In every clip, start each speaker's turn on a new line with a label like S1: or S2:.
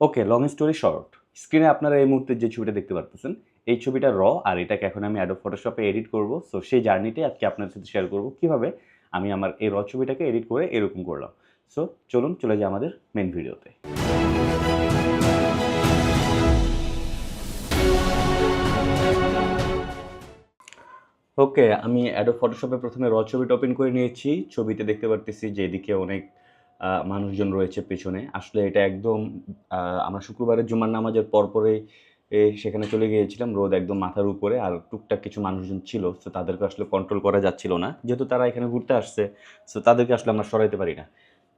S1: ওকে, long story short, স্ক্রিনে আপনারা এই মুহূর্তে যে ছবিটা দেখতে পারতেছেন, এই ছবিটা আর এটাকে এখন আমি অ্যাডোব ফটোশপে এডিট করব। সো সেই জার্নিটাই আজকে আপনাদের সাথে শেয়ার করব কিভাবে আমি আমার এই ছবিটাকে এডিট করে এরকম করলাম। সো চলুন চলে যাই আমাদের মেইন ভিডিওতে। ওকে, আমি অ্যাডোব ফটোশপে প্রথমে ছবিটা ওপেন করে নিয়েছি। ছবিতে দেখতে পারতেছি যে এদিকে অনেক মানুষজন রয়েছে পেছনে। আসলে এটা একদম আমরা শুক্রবারের জুমার নামাজের পরপরেই সেখানে চলে গিয়েছিলাম। রোদ একদম মাথার উপরে আর টুকটাক কিছু মানুষজন ছিল। সো তাদেরকে আসলে কন্ট্রোল করা যাচ্ছিল না। যেহেতু তারা এখানে ঘুরতে আসছে, সো তাদেরকে আসলে আমরা সরাইতে পারি না।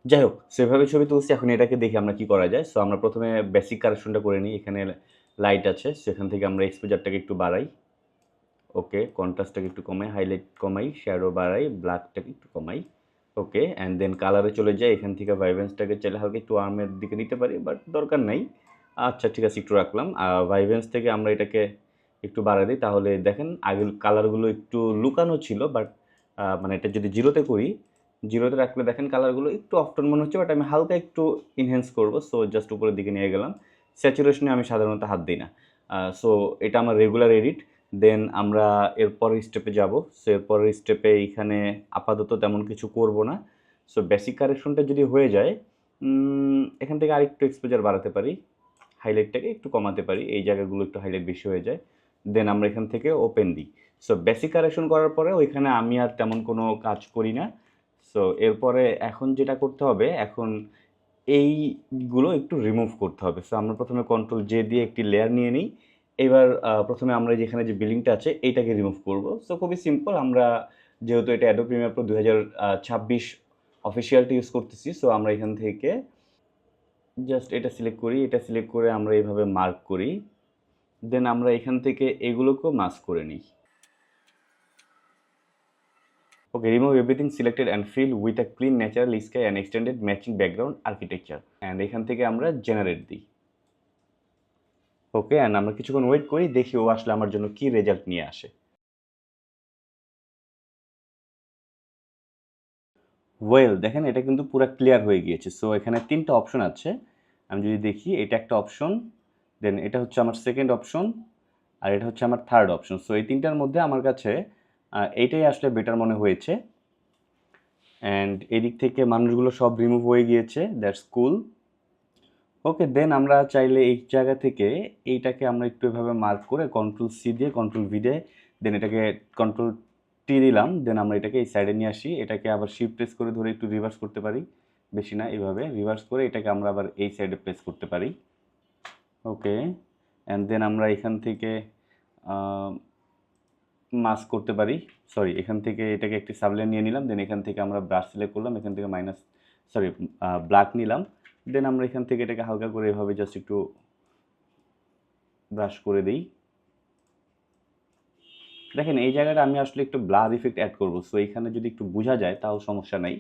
S1: যাই হোক, সেভাবে ছবি তুলছি। এখন এটাকে দেখি আমরা কি করা যায়। সো আমরা প্রথমে বেসিক কারেকশনটা করে নিই। এখানে লাইট আছে, সেখান থেকে আমরা এক্সপোজারটাকে একটু বাড়াই। ওকে, কন্ট্রাস্টটাকে একটু কমাই, হাইলাইট কমাই, শ্যাডো বাড়াই, ব্ল্যাকটাকে একটু কমাই। ওকে, অ্যান্ড দেন কালারে চলে যাই। এখান থেকে ভাইব্রেন্সটাকে চাইলে হালকা একটু ওয়ার্মের দিকে নিতে পারি, বাট দরকার নাই। আচ্ছা ঠিক আছে, একটু রাখলাম। ভাইব্রেন্স থেকে আমরা এটাকে একটু বাড়াই দিই। তাহলে দেখেন আগে কালারগুলো একটু লুকানো ছিল, বাট মানে এটা যদি জিরোতে করি, জিরোতে রাখলে দেখেন কালারগুলো একটু অফটোন মনে হচ্ছে, বাট আমি হালকা একটু ইনহ্যান্স করবো। সো জাস্ট উপরের দিকে নিয়ে গেলাম। স্যাচুরেশনে আমি সাধারণত হাত দিই না। সো এটা আমার রেগুলার এডিট। দেন আমরা এরপরের স্টেপে যাব। সো এরপরের স্টেপে এইখানে আপাতত তেমন কিছু করব না। সো বেসিক কারেকশনটা যদি হয়ে যায়, এখান থেকে আরেকটু এক্সপোজার বাড়াতে পারি, হাইলাইটটাকে একটু কমাতে পারি, এই জায়গাগুলো একটু হাইলাইট বেশি হয়ে যায়। দেন আমরা এখান থেকে ওপেন দিই। সো বেসিক কারেকশন করার পরে ওইখানে আমি আর তেমন কোনো কাজ করি না। সো এরপরে এখন যেটা করতে হবে, এখন এইগুলো একটু রিমুভ করতে হবে। সো আমরা প্রথমে কন্ট্রোল জে দিয়ে একটি লেয়ার নিয়ে নিই। এবার প্রথমে আমরা যেখানে যে বিলিংটা আছে এইটাকে রিমুভ করব। সো খুবই সিম্পল। আমরা যেহেতু এটা অ্যাডোব প্রিমিয়ার প্রো 2026 অফিসিয়ালটা ইউজ করতেছি, সো আমরা এখান থেকে জাস্ট এটা সিলেক্ট করি। এটা সিলেক্ট করে আমরা এইভাবে মার্ক করি। দেন আমরা এখান থেকে এগুলোকেও মাস্ক করে নিই। ওকে, remove everything selected and fill with a clean natural sky and extended matching background architecture. And এখান থেকে আমরা জেনারেট দিই। ওকে, অ্যান্ড আমরা কিছুক্ষণ ওয়েট করি, দেখি ও আসলে আমার জন্য কি রেজাল্ট নিয়ে আসে। ওয়েল দেখেন, এটা কিন্তু পুরো ক্লিয়ার হয়ে গিয়েছে। সো এখানে 3টা অপশন আছে। আমি যদি দেখি, এটা একটা অপশন, দেন এটা হচ্ছে আমার সেকেন্ড অপশন, আর এটা হচ্ছে আমার থার্ড অপশন। সো এই 3টার মধ্যে আমার কাছে এইটাই আসলে বেটার মনে হয়েছে। অ্যান্ড এদিক থেকে মানুষগুলো সব রিমুভ হয়ে গিয়েছে, দ্যাটস কুল। ওকে, দেন আমরা চাইলে এই জায়গা থেকে এইটাকে আমরা একটু এভাবে মার্ক করে কন্ট্রোল সি দিয়ে কন্ট্রোল ভি দিয়ে, দেন এটাকে কন্ট্রোল টি দিলাম। দেন আমরা এটাকে এই সাইডে নিয়ে আসি। এটাকে আবার শিফট প্রেস করে ধরে একটু রিভার্স করতে পারি, বেশি না, এইভাবে রিভার্স করে এটাকে আমরা আবার এই সাইডে প্রেস করতে পারি। ওকে, অ্যান্ড দেন আমরা এখান থেকে মাস্ক করতে পারি। সরি, এখান থেকে এটাকে একটি সাবলেন নিয়ে নিলাম। দেন এখান থেকে আমরা ব্রাশ সিলেক্ট করলাম, এখান থেকে ব্ল্যাক নিলাম। দেন আমরা এখান থেকে এটাকে হালকা করে এভাবে জাস্ট একটু ব্রাশ করে দিই। দেখেন এই জায়গাটা আমি আসলে একটু ব্লার ইফেক্ট অ্যাড করবো। সো এইখানে যদি একটু বোঝা যায় তাও সমস্যা নাই।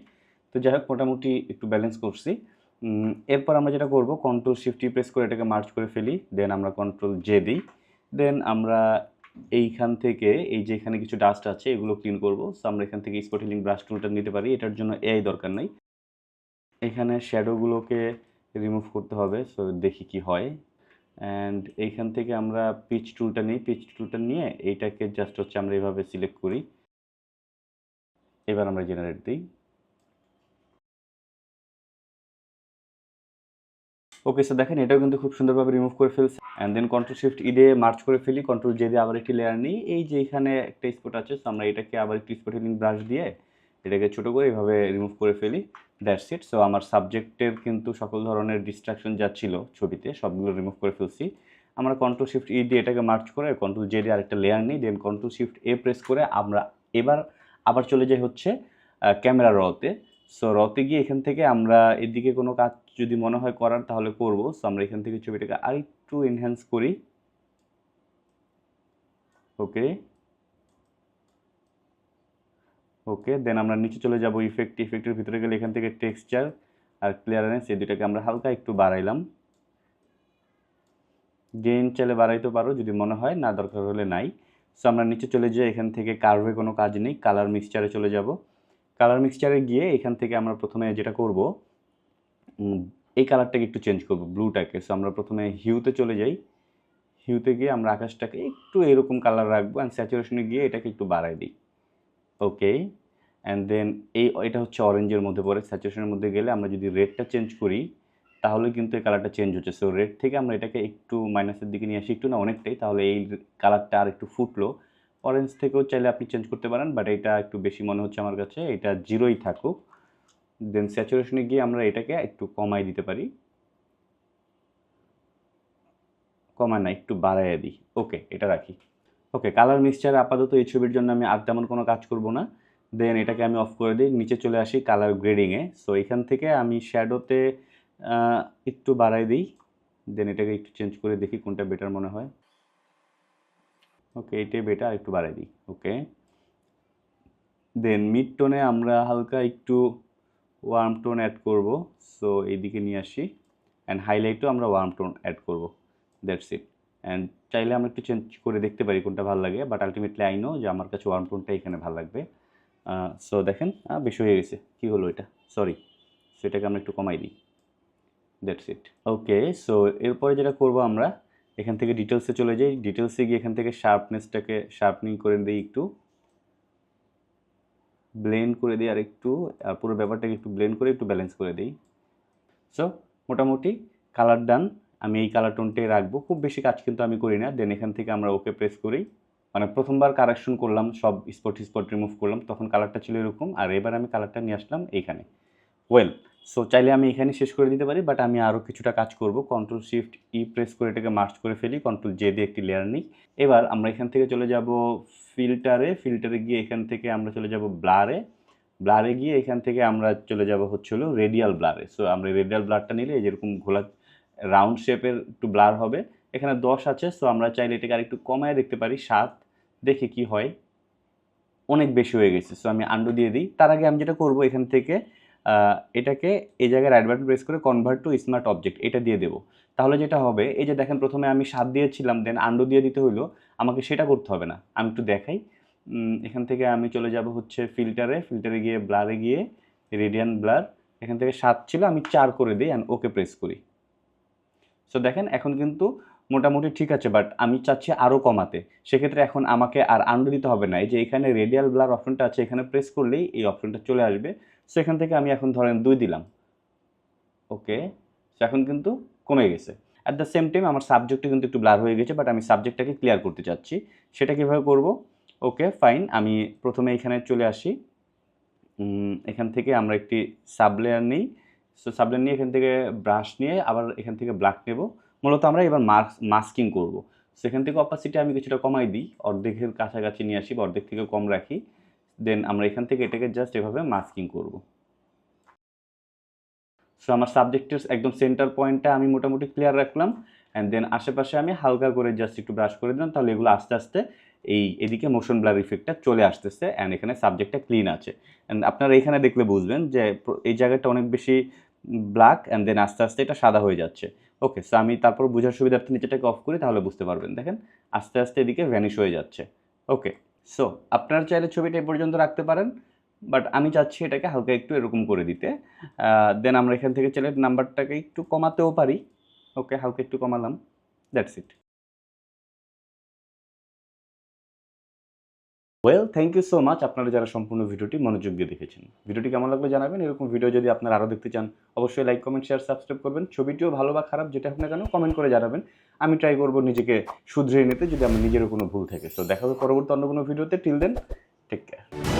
S1: তো যাই হোক, মোটামুটি একটু ব্যালেন্স করছি। এরপর আমরা যেটা করব, কন্ট্রোল শিফট টি প্রেস করে এটাকে মার্জ করে ফেলি। দেন আমরা কন্ট্রোল জে দিই। দেন আমরা এইখান থেকে এই যে এখানে কিছু ডাস্ট আছে এগুলো ক্লিন করব। সো আমরা এখান থেকে স্পট হিলিং ব্রাশ টুলটা নিতে পারি। এটার জন্য এআই দরকার নাই। এখানে শ্যাডোগুলোকে রিমুভ করতে হবে। সো দেখি কি হয়। অ্যান্ড এইখান থেকে আমরা পিচ টুলটা নিই। পিচ টুলটা নিয়ে এইটাকে জাস্ট হচ্ছে আমরা এইভাবে সিলেক্ট করি। এবার আমরা জেনারেট দিই। ওকে, সো দেখেন এটাও কিন্তু খুব সুন্দরভাবে রিমুভ করে ফেলছে। অ্যান্ড দেন কন্ট্রোল শিফট ই দিয়ে মার্চ করে ফেলি। কন্ট্রোল জে দিয়ে আবার একটি লেয়ার নিই। এই যে এখানে একটা স্পট আছে, সো আমরা এটাকে আবার একটি স্পট হিলিং ব্রাশ দিয়ে এটাকে ছোটো করে এইভাবে রিমুভ করে ফেলি। That's it. সো আমার সাবজেক্টের কিন্তু সকল ধরনের ডিস্ট্রাকশন যা ছিল ছবিতে সবগুলো রিমুভ করে ফেলছি। আমরা কন্ট্রোল শিফট ই দিয়ে এটাকে মার্চ করে কন্ট্রোল জে দিয়ে আরেকটা লেয়ার নিই। দেন কন্ট্রোল শিফট এ প্রেস করে আমরা এবার আবার চলে যাই হচ্ছে ক্যামেরা রতে। সো রতে গিয়ে এখান থেকে আমরা এদিকে কোনো কাজ যদি মনে হয় করার তাহলে করব। সো আমরা এখান থেকে ছবিটাকে আরেকটু এনহ্যান্স করি। ওকে, ওকে, দেন আমরা নিচে চলে যাব ইফেক্টের ভিতরে গেলে এখান থেকে টেক্সচার আর ক্লিয়ারেন্স এই দুটাকে আমরা হালকা একটু বাড়াইলাম। গেইন চাইলে বাড়াইতে পারো যদি মনে হয়, না দরকার হলে নাই। সো আমরা নিচে চলে যাই, এখান থেকে কার্ভে কোনো কাজ নেই, কালার মিক্সচারে চলে যাব। কালার মিক্সচারে গিয়ে এখান থেকে আমরা প্রথমে যেটা করব, এই কালারটাকে একটু চেঞ্জ করব, ব্লুটাকে। সো আমরা প্রথমে হিউতে চলে যাই। হিউতে গিয়ে আমরা আকাশটাকে একটু এরকম কালার রাখবো অ্যান্ড স্যাচুরেশনে গিয়ে এটাকে একটু বাড়াই দিই। ওকে, অ্যান্ড দেন এটা হচ্ছে অরেঞ্জের মধ্যে পড়ে। স্যাচুরেশনের মধ্যে গেলে আমরা যদি রেডটা চেঞ্জ করি তাহলে কিন্তু এই কালারটা চেঞ্জ হচ্ছে। সো রেড থেকে আমরা এটাকে একটু মাইনাসের দিকে নিয়ে আসি, একটু না অনেকটাই, তাহলে এই কালারটা আর একটু ফুটলো। অরেঞ্জ থেকেও চাইলে আপনি চেঞ্জ করতে পারেন, বাট এটা একটু বেশি মনে হচ্ছে আমার কাছে, এটা 0ই থাকুক। দেন স্যাচুরেশনে গিয়ে আমরা এটাকে একটু কমাই দিতে পারি, কমায় না একটু বাড়াইয়া দিই। ওকে, এটা রাখি। ওকে, কালার মিক্সচার আপাতত এই ছবির জন্য আমি আর তেমন কোনো কাজ করব না। দেন এটাকে আমি অফ করে দিই, নিচে চলে আসি কালার গ্রেডিংয়ে। সো এখান থেকে আমি শ্যাডোতে একটু বাড়াই দিই। দেন এটাকে একটু চেঞ্জ করে দেখি কোনটা বেটার মনে হয়। ওকে, এটাই বেটার, একটু বাড়াই দিই। ওকে, দেন মিড টোনে আমরা হালকা একটু ওয়ার্ম টোন অ্যাড করব। সো এইদিকে নিয়ে আসি অ্যান্ড হাইলাইটও আমরা ওয়ার্ম টোন অ্যাড করব। That's it. অ্যান্ড চাইলে আমরা একটু চেঞ্জ করে দেখতে পারি কোনটা ভালো লাগে, বাট আলটিমেটলি আই নো যে আমার কাছে ওয়ার্ম টোনটা এখানে ভালো লাগবে। সো দেখেন বেশি হয়ে গেছে, কী হলো এটা, সরি। সো এটাকে আমরা একটু কমাই দিই। That's it. ওকে, সো এরপরে যেটা করব আমরা এখান থেকে ডিটেলসে চলে যাই। ডিটেলসে গিয়ে এখান থেকে শার্পনেসটাকে শার্পনিং করে দিই, একটু ব্লেন্ড করে দিই, আর একটু পুরো ব্যাপারটাকে একটু ব্লেন্ড করে একটু ব্যালেন্স করে দিই। সো মোটামুটি কালার ডান। আমি এই কালার টোনটাই রাখবো, খুব বেশি কাজ কিন্তু আমি করি না। দেন এখান থেকে আমরা ওকে প্রেস করি। মানে প্রথমবার কারেকশন করলাম, সব স্পট রিমুভ করলাম, তখন কালারটা ছিল এরকম, আর এবার আমি কালারটা নিয়ে আসলাম এইখানে। ওয়েল, সো চাইলে আমি এখানে শেষ করে দিতে পারি, বাট আমি আরও কিছুটা কাজ করব। Ctrl+Shift+E প্রেস করে এটাকে মার্জ করে ফেলি, Ctrl+J দিয়ে একটি লেয়ার নিই। এবার আমরা এখান থেকে চলে যাব ফিল্টারে গিয়ে এখান থেকে আমরা চলে যাব ব্লারে গিয়ে এখান থেকে আমরা চলে যাব হলো রেডিয়াল ব্লারে। সো আমরা রেডিয়াল ব্লারটা নিলে যেরকম ঘোলা রাউন্ড শেপের একটু ব্লার হবে। এখানে 10 আছে, সো আমরা চাইলে এটাকে আর একটু কমায় দেখতে পারি, 7, দেখি কি হয়। অনেক বেশি হয়ে গেছে, সো আমি আন্ডু দিয়ে দিই। তার আগে আমি যেটা করব এখান থেকে এটাকে এই জায়গায় রাইট বাটন প্রেস করে কনভার্ট টু স্মার্ট অবজেক্ট এটা দিয়ে দেবো। তাহলে যেটা হবে, এই যে দেখেন প্রথমে আমি 7 দিয়েছিলাম, দেন আন্ডু দিয়ে দিতে হইলো, আমাকে সেটা করতে হবে না। আমি একটু দেখাই। এখান থেকে আমি চলে যাব হচ্ছে ফিল্টারে গিয়ে ব্লারে গিয়ে রেডিয়ান ব্লার, এখান থেকে 7 ছিল, আমি 4 করে দিই অ্যান্ড ওকে প্রেস করি। সো দেখেন এখন কিন্তু মোটামুটি ঠিক আছে, বাট আমি চাচ্ছি আরও কমাতে। সেক্ষেত্রে এখন আমাকে আর আন্ডু দিতে হবে না, এই যে এখানে রেডিয়াল ব্লার অপশনটা আছে, এখানে প্রেস করলেই এই অপশনটা চলে আসবে। সো এখান থেকে আমি এখন ধরেন 2 দিলাম। ওকে, সো এখন কিন্তু কমে গেছে। অ্যাট দ্য সেম টাইম আমার সাবজেক্টটা কিন্তু একটু ব্লার হয়ে গেছে, বাট আমি সাবজেক্টটাকে ক্লিয়ার করতে চাচ্ছি। সেটা কীভাবে করব? ওকে ফাইন, আমি প্রথমে এখানে চলে আসি। এখান থেকে আমরা একটি সাবলেয়ার নিই। সো সাবলেয়ার নিয়ে এখান থেকে ব্রাশ নিয়ে আবার এখান থেকে ব্ল্যাক নেব। মূলত আমরা এবার মাস্কিং করব। সেখান থেকে অপাসিটি আমি কিছুটা কমাই দিই, অর্ধেকের কাছাকাছি নিয়ে আসি বা অর্ধেক থেকে কম রাখি। দেন আমরা এখান থেকে এটাকে জাস্ট এভাবে মাস্কিং করব। সো আমার সাবজেক্টের একদম সেন্টার পয়েন্টটা আমি মোটামুটি ক্লিয়ার রাখলাম, অ্যান্ড দেন আশেপাশে আমি হালকা করে জাস্ট একটু ব্রাশ করে দিলাম, তাহলে এগুলো আস্তে আস্তে এদিকে মোশন ব্লার ইফেক্টটা চলে আসতেছে, অ্যান্ড এখানে সাবজেক্টটা ক্লিন আছে। অ্যান্ড আপনারা এখানে দেখলে বুঝবেন যে এই জায়গাটা অনেক বেশি ব্ল্যাক, অ্যান্ড দেন আস্তে আস্তে এটা সাদা হয়ে যাচ্ছে। ওকে, সো আমি তারপর বোঝার সুবিধার্থে নিচেটাকে অফ করি, তাহলে বুঝতে পারবেন। দেখেন আস্তে আস্তে এদিকে ভ্যানিশ হয়ে যাচ্ছে। ওকে, সো আপনারা চাইলে ছবিটা এই পর্যন্ত রাখতে পারেন, বাট আমি চাচ্ছি এটাকে হালকা একটু এরকম করে দিতে। দেন আমরা এখান থেকে চাইলে নাম্বারটাকে একটু কমাতেও পারি। ওকে, হালকা একটু কমালাম, that's it. Well, thank you so much আপনারা যারা সম্পূর্ণ ভিডিওটি মনোযোগ দিয়ে দেখেছেন। ভিডিওটি কেমন লাগলো জানাবেন। এরকম ভিডিও যদি আপনারা আরও দেখতে চান অবশ্যই লাইক, কমেন্ট, শেয়ার, সাবস্ক্রাইব করবেন। ছবিটিও ভালো বা খারাপ যেটা হোক না কেন কমেন্ট করে জানাবেন। আমি ট্রাই করব নিজেকে শুধরিয়ে নিতে যদি আমার নিজেরও কোনো ভুল থাকে। সো দেখা হবে পরবর্তী অন্য কোনো ভিডিওতে। Till then, take care.